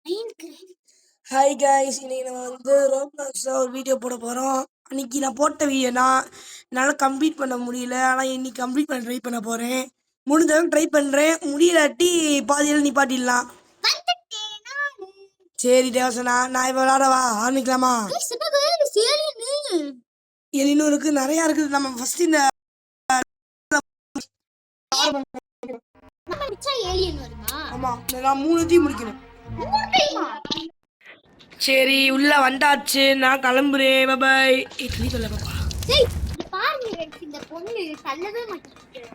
Hi guys, இன்னைக்கு நம்ம வந்து ரோப்ளாக்ஸில் ஒரு வீடியோ போட போகிறோம். அன்றைக்கி நான் போட்ட வீடியோ என்னால் கம்ப்ளீட் பண்ண முடியல. ஆனால் இன்னைக்கு கம்ப்ளீட் பண்ண ட்ரை பண்ண போகிறேன். முடிஞ்சளவுக்கு ட்ரை பண்ணுறேன். முடியலாட்டி பாதியில் நிப்பாட்டிடலாம். சரி தேவசனா, நான் இப்போ விளாடவா? ஆரம்பிக்கலாமா? எலினும் இருக்குது, நிறையா இருக்குது. நம்ம ஃபஸ்ட் இந்த ஆமாம், நான் 3 முடிக்கணும். சரி, உள்ள வந்தாச்சு. நான் கிளம்புறேன். பாய். நீ சொல்ல பாப்பா. இந்த பொண்ணு தள்ளவே மாட்டேங்குது.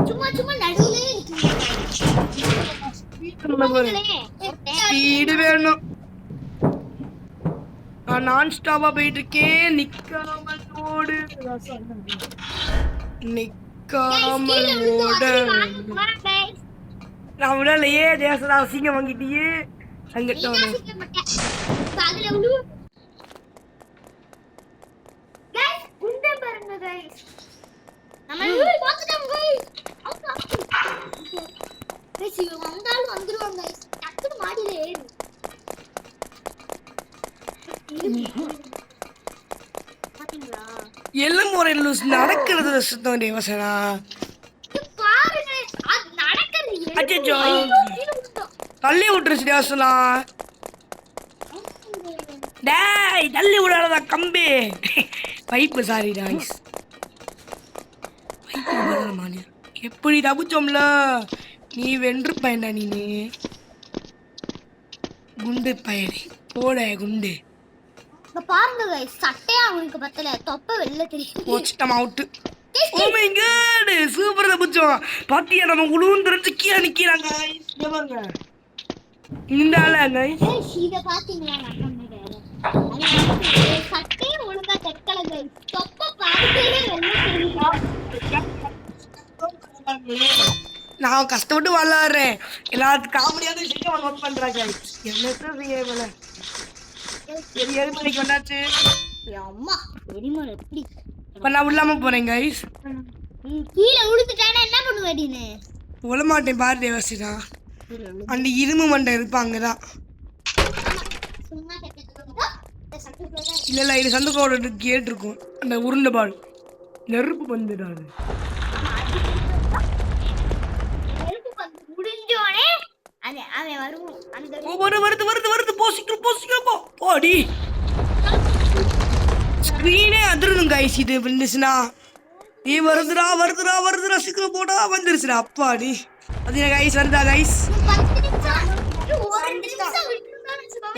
சும்மா சும்மா நடுவுல ஸ்பீடு வேணும். நான் ஸ்டாப்பா போயிட்டு இருக்கேன். நிக்காமல் ஓடு, நிக்காமல் ஓட. நான் விடலையே தேசதா, அசிங்கம் வாங்கிட்டியே. எல்லாம் ஒரு லூஸ் நடக்கிறது சுத்தம் தேவசனா. அச்சோ, தள்ளி விட்டுருச்சு தேவசனா. டேய், தள்ளி விடாதடா கம்பி. Pipe sorry toys. எப்படி தப்பிச்சோம்ல. நீ வென்று பயன்டா. நீ குண்டு பயணி போட குண்டு. பாருங்க சட்டையா அவனுக்கு பத்தல, தொப்பை வெளில தெரியுது. போச்சிட்டம் out. Oh my god, super தப்பிச்சோம். பாத்தியா, நம்ம உழுவுந்துறச்சு கீழே நிக்கிறாங்க. பாருங்க இந்த ஆளா गाइस. இத பாத்தீங்களா? சட்டையை ஒழுங்கா தைக்கல गाइस. தொப்பை பாதியிலே வெளில தெரியுது. நான் கஷ்டப்பட்டு விளாடுறேன். எல்லாத்துக்கும் காமெடியான விஷயம் நோட் பண்றாங்க. என்ன செய்யல. எரிமலைக்கு வந்தாச்சு. அம்மா எரிமலை எப்படி இப்ப நான் உள்ளாம போறேன் गाइस. கீழே விழுந்துட்டானே என்ன பண்ணுவ? நீ விழ மாட்டேன் பாரு தேவசினா. அந்த இரும்பு மண்டை இருப்பாங்கதான். இல்ல இல்ல, இது சந்துக்கோட கேட் இருக்கும். அந்த உருண்டை பால் நெருப்பு வந்துடாது. முடிஞ்சோனே அவன் வருவான். அந்த வருது வருது வருது. போசிக்கிறோம் போ போடி. ஸ்கிரீனே அதிரணும் गाइस. இது விழுந்துச்சுனா நீ வருதுடா வருதுடா வருதுடா சீக்கிரம் போடா. வந்துருச்சுடா அப்பாடி. அது गाइस வருதா गाइस?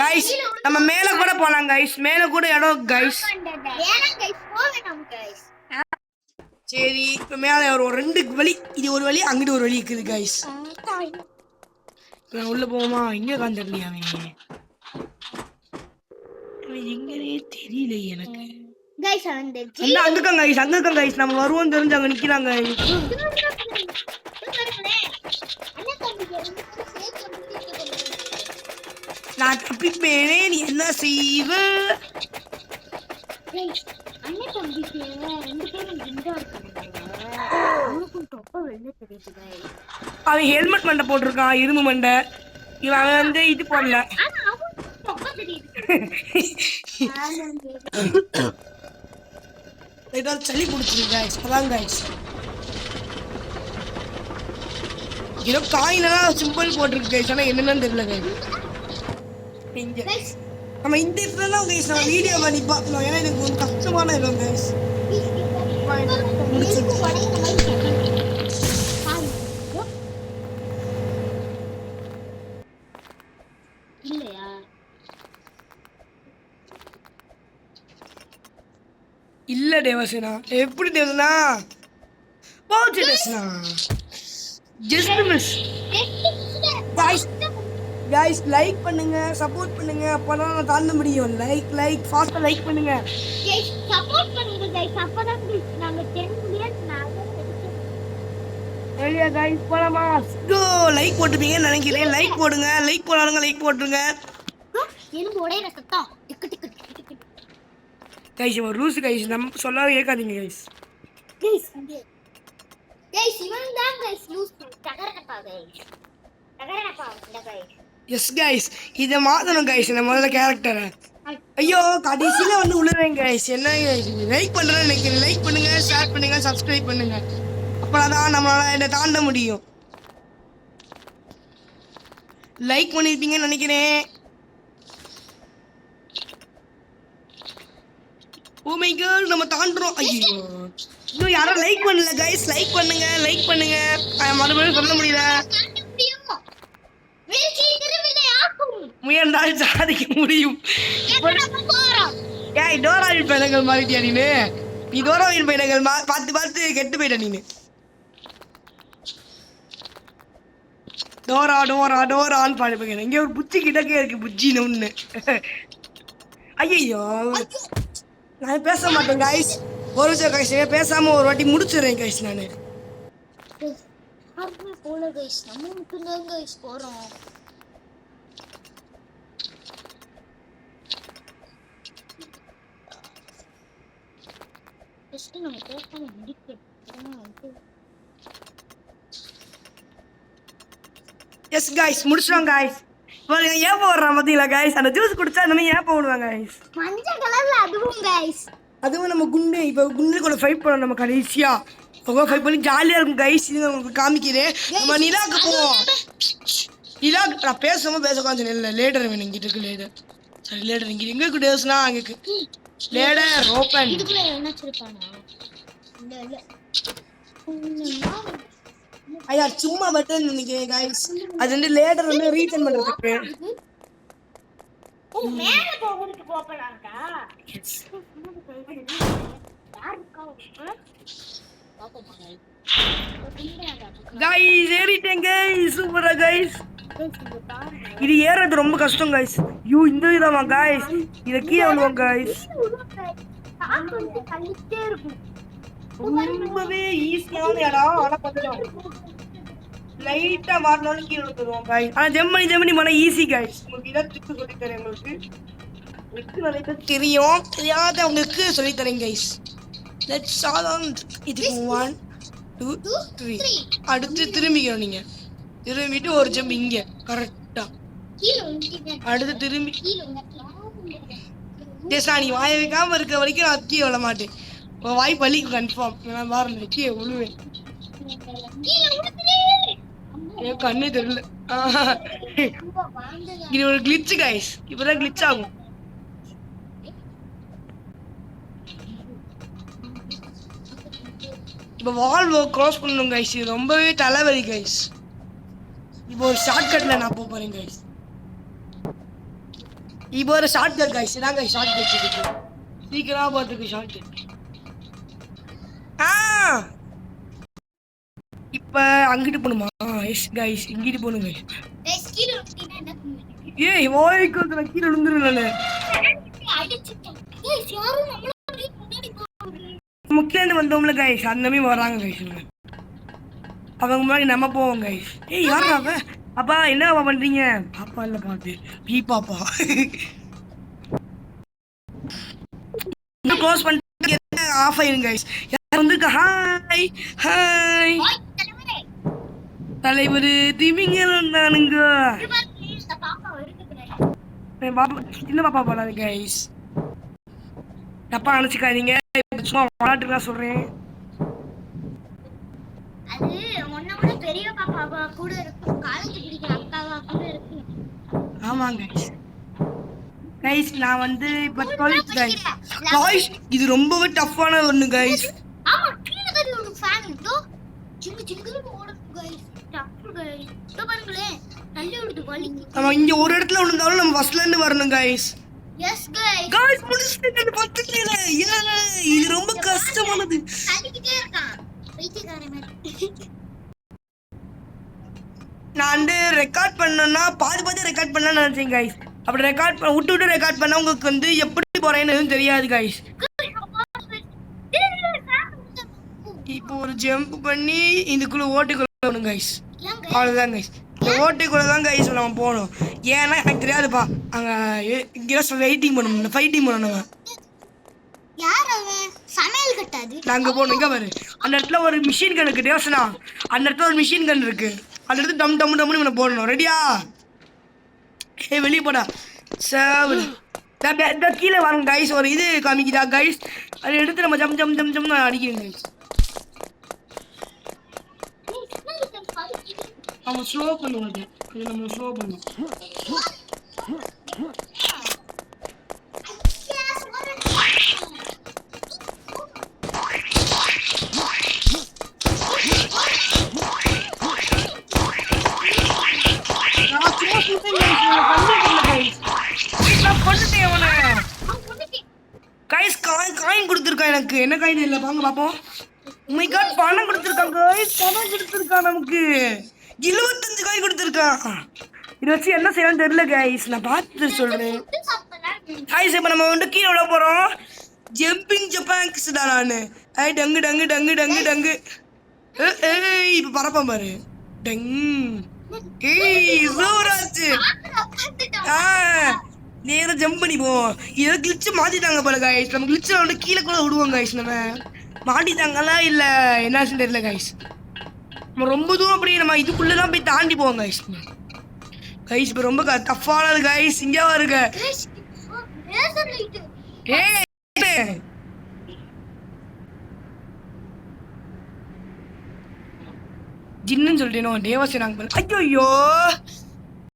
गाइस நம்ம மேல கூட போலாம் गाइस. மேல கூட இடம் गाइस. சரி, இப்ப மேல ஒரு 2 வழி. இது ஒரு வழி, அங்கிட்டு ஒரு வழி இருக்குது गाइस. நான் உள்ள போவோமா? இங்க காந்தர்லையா அவன் எங்கனே தெரியல எனக்கு गाइस. அங்க இருக்காங்க गाइस, அங்க இருக்காங்க गाइस. நம்ம வருவோம் தெரிஞ்சு அங்க நிக்கிறாங்க. நான் தப்பிப்பேனே, நீ என்ன செய்வ? அவன் ஹெல்மெட் மண்டை போட்டிருக்கான், இரும்பு மண்டை. இவன் வந்து இது போடல. ஏதாவது சளி பிடிச்சிருக்கு गाइस. அதான் गाइस. ஏதோ காயினெல்லாம் சிம்பிள் போட்டிருக்கு गाइस. ஆனால் என்னன்னு தெரியல गाइस. இங்க நம்ம இந்த இடத்துல गाइस நம்ம வீடியோ பண்ணி பார்க்கலாம். ஏன்னா எனக்கு கொஞ்சம் கஷ்டமான இடம் गाइस. இல்ல தேவசனா. எப்படி தேவசனா? போச்சு தேவசனா. Just miss. गाइस லைக் பண்ணுங்க, சப்போர்ட் பண்ணுங்க. அப்பதான் நான் தாண்ட முடியும். லைக் ஃபாஸ்டா லைக் பண்ணுங்க. गाइस சப்போர்ட் பண்ணுங்க गाइस. அப்பதான் நாங்க 10 மில்லியன் ஏலியா गाइस போலாமா? கோ லைக் போட்டுப்பீங்கன்னு நினைக்கிறேன். லைக் போடுங்க. லைக் போடாதவங்க லைக் போட்டுருங்க. எலும்பு உடையற சத்தம் டிக்கு டிக்கு டிக்கு. गाइस ஒரு ரூல்ஸ் गाइस. நம்ம சொல்லாத கேட்காதீங்க गाइस. गाइस இவன் தான் गाइस லூஸ். டகரடப்பா गाइस. டகரடப்பா இந்த गाइस. எஸ் கைஸ் இதை மாற்றணும் கைஸ் இந்த முதல்ல கேரக்டரை. ஐயோ கடைசியில் வந்து விழுறேன் கைஸ். என்ன லைக் பண்ணுறேன்னு நினைக்கிறேன். லைக் பண்ணுங்கள், ஷேர் பண்ணுங்கள், சப்ஸ்கிரைப் பண்ணுங்கள். அப்புறம் தான் நம்மளால் என்னை தாண்ட முடியும். லைக் பண்ணியிருப்பீங்கன்னு நினைக்கிறேன். ஓ மை காட் நம்ம தாண்டுறோம். ஐயோ இன்னும் யாரும் லைக் பண்ணல கைஸ். லைக் பண்ணுங்க, லைக் பண்ணுங்க. மறுபடியும் சொல்ல முடியல. முயன்றால் சாதிக்க முடியும். ஏய் டோராவின் பயணங்கள் மாறிட்டியா நீனு? நீ டோராவின் பயணங்கள் பார்த்து பார்த்து கெட்டு போயிட்ட நீனு. டோரா டோரா டோரான்னு பாடுப்பேன். இங்கே ஒரு புச்சி கிட்டக்கே இருக்கு புச்சின்னு ஒன்று. ஐயோ நான் பேச மாட்டேன் கைஸ். ஒரு விஷயம் கைஸ் பேசாம ஒரு வாட்டி முடிச்சிடுறேன் கைஸ். நான் போல கைஸ் நம்ம மட்டும்தான் கைஸ் போறோம். ஃபர்ஸ்ட் நம்ம பேசாம முடிக்கணும். எஸ் கைஸ் முடிச்சிட்டோம் கைஸ். பாருங்க ஏன் போடுறான் பார்த்தீங்களா கைஸ்? அந்த ஜூஸ் குடிச்சா இந்த மாதிரி ஏன் போடுவாங்க கைஸ்? மஞ்சள் கலர்ல அதுவும் கைஸ். அதுவும் நம்ம குண்டு இப்போ குண்டு கூட ஃபைட் பண்ணோம் நம்ம கடைசியா. அவங்க ஃபைட் பண்ணி ஜாலியாக இருக்கும் கைஸ். இது உங்களுக்கு காமிக்கிறேன். நம்ம நிலாக்கு போவோம். நிலாக்கு நான் பேசாமல் பேசக்கூடாது. இல்லை லேடர் வேணும். இங்கிட்டு இருக்கு லேடர். சரி லேடர் இங்கிட்டு எங்கே இருக்கு டேஸ்னா அங்கே இருக்கு லேடர் ஓப்பன். இதுக்குள்ள என்ன வச்சிருப்பானா? இல்ல ஐயா சும்மா பட்டன் நினைக்கிறேன் கைஸ். அது வந்து லேடர் வந்து ரீசன் பண்ணுறதுக்கு. ஓ மேல போகிறதுக்கு ஓபன் ஆகா. கைஸ் ஏறிட்டேன் கைஸ். சூப்பரா கைஸ். இது ஏறது ரொம்ப கஷ்டம் கைஸ். யூ இந்த விதமா கைஸ். இத கீழே விழுவோம் கைஸ். ரொம்பவே ஈஸியான இடம். ஆனா கொஞ்சம் லைட்டா மாறினாலும் கீழே விழுந்துருவோம் கைஸ். ஆனா ஜெம்மனி மன ஈஸி கைஸ். உங்களுக்கு இதை ட்ரிக் சொல்லி தரேன். உங்களுக்கு நிறைய பேர் தெரியும், தெரியாதவங்களுக்கு சொல்லி தரேன் கைஸ். Let's all on. இதுக்கு 1 2 3 அடுத்து திரும்பிக்கணும். நீங்க திரும்பிட்டு ஒரு ஜம்ப் இங்க கரெக்டா அடுத்து திரும்பி நீ வாய வைக்காம இருக்க வரைக்கும் நான் கீழே விட மாட்டேன். வாய் பள்ளி கன்ஃபார்ம். நான் பாருங்க கீழே விழுவேன். என் கண்ணே தெரியல. இது ஒரு கிளிட்ச் கைஸ். இப்பதான் கிளிட்ச் ஆகும். இப்போ வால் க்ராஸ் பண்ணணும் கைஸ். இது ரொம்பவே தலைவலி கைஸ். இப்போ ஒரு ஷார்ட்கட்ல நான் போறேன் கைஸ். இப்போ ஒரு ஷார்ட்கட் கைஸ். இதான் கைஸ் ஷார்ட்கட். இருக்கு சீக்கிரமா போறதுக்கு ஷார்ட்கட். இப்போ அங்கிட்டு போணுமா? எஸ் கைஸ் இங்கிட்டு போணும் கைஸ். ஏய் வாய்க்கு வந்து நான் கீழே விழுந்துருவேன். முக்கியம் வந்தோம்ல கைஸ். அந்த மாதிரி வராங்க கைஸ். அவங்க முன்னாடி நம்ம போவோம் கைஸ். ஏய் யாரா அவ? அப்பா என்ன பண்றீங்க? பாப்பா இல்ல பாத்து பீ பாப்பா. க்ளோஸ் பண்ணிட்டு ஆஃப் ஆயிருங்க கைஸ். யார் வந்திருக்கா? ஹாய் ஹாய் தலைவர் திமிங்கலம் தானுங்க. பாப்பா சின்ன பாப்பா போலாது கைஸ். தப்பா நினைச்சுக்காதீங்க. சும்மா விளையாட்டுதான் சொல்றேன். அது உன்னை விட பெரிய பாப்பாவா கூட இருக்கும். காலேஜ் படிக்கிற அக்காவா கூட இருக்கு. ஆமாங்க கைஸ். நான் வந்து இப்ப 12th கைஸ். கைஸ் இது ரொம்பவே டஃப்பான ஒன்னு கைஸ். ஆமா கீழ கடி ஒரு ஃபேன் இதோ சின்ன சின்னதுல ஓடுது கைஸ். Tough guys. இதோ பாருங்களே தள்ளி விடுது வலி. நம்ம இங்க ஒரு இடத்துல விழுந்தாலும் நம்ம ஃபர்ஸ்ட்ல இருந்து வரணும் கைஸ். S guys. கைஸ் முடிச்சிட்டேன். பக்கத்துல இது ரொம்ப கஷ்டமானது. தள்ளிக்கிட்டே இருக்கான் பைத்தியக்காரன் மாதிரி. நான் வந்து ரெக்கார்ட் பண்ணனும்னா பாதி ரெக்கார்ட் பண்ணலாம்னு நினைச்சேன் கைஸ். அப்படி ரெக்கார்ட் விட்டு ரெக்கார்ட் பண்ணா உங்களுக்கு வந்து எப்படி போறேன்னு எதுவும் தெரியாது கைஸ். இப்போ ஒரு ஜம்ப் பண்ணி இதுக்குள்ள ஓட்டுக்குள்ள போகணும் கைஸ். அவ்வளோதான் கைஸ். இந்த ஓட்டுக்குள்ள தான் கைஸ் நம்ம போகணும். ஏன்னா எனக்கு தெரியாதுப்பா. அங்கே இங்கே வெயிட்டிங் பண்ணணும், ஃபைட்டிங் பண்ணணும். யார் அவன்? சமையல் கட்டாது. நாங்கள் போகணும். இங்கே பாரு அந்த இடத்துல ஒரு மிஷின் கன் இருக்கு யோசனா. அந்த இடத்துல ஒரு மிஷின் கன் இருக்கு. அந்த இடத்துல டம் டம் டம்னு இவனை போடணும். ரெடியா? ஏய் வெளியே போடா சாவல். இந்த கீழே வாங்க கைஸ், ஒரு இது காமிக்குதா கைஸ், அதை எடுத்து நம்ம ஜம் ஜம் ஜம் ஜம் அடிக்கிறேன் கைஸ். நம்ம ஸ்லோ பண்ணுவாங்க, இது நம்ம ஸ்லோ பண்ணுவோம். காயின் கொடுத்துருக்கான் எனக்கு. என்ன காயின் இல்லை வாங்க பார்ப்போம். மை காட், பணம் கொடுத்துருக்கான் கைஸ், பணம் கொடுத்துருக்கான் நமக்கு. 25 காயின் கொடுத்துருக்கான். இதை வச்சு என்ன செய்யணும்னு தெரியல கைஸ், நான் பார்த்துட்டு சொல்றேன் கைஸ். இப்போ நம்ம வந்து கீழே விட போறோம். ஜம்பிங் ஜப்பாங்ஸ் தான் நான். டங்கு டங்கு டங்கு டங்கு டங்கு. ஏய் இப்போ பறப்பேன் பாரு. டங். ஏய் சூராஜ். நேரம் ஜம்ப் பண்ணி போவோம். இதை கிளிச்சு மாத்திட்டாங்க போல கைஸ். நம்ம கிளிச்சில் வந்து கீழே கூட விடுவோம் கைஸ். நம்ம மாட்டிட்டாங்களா இல்லை என்னாச்சுன்னு தெரியல கைஸ். நம்ம ரொம்ப தூரம் அப்படியே நம்ம இதுக்குள்ளே போய் தாண்டி போவோம் கைஸ். கைஸ் இப்போ ரொம்ப டஃப்பானது கைஸ். இங்கே வருங்க. ஏய் ஜின்னு சொல்லிட்டேனோ, டேவாசி நாங்கள் ஐயோ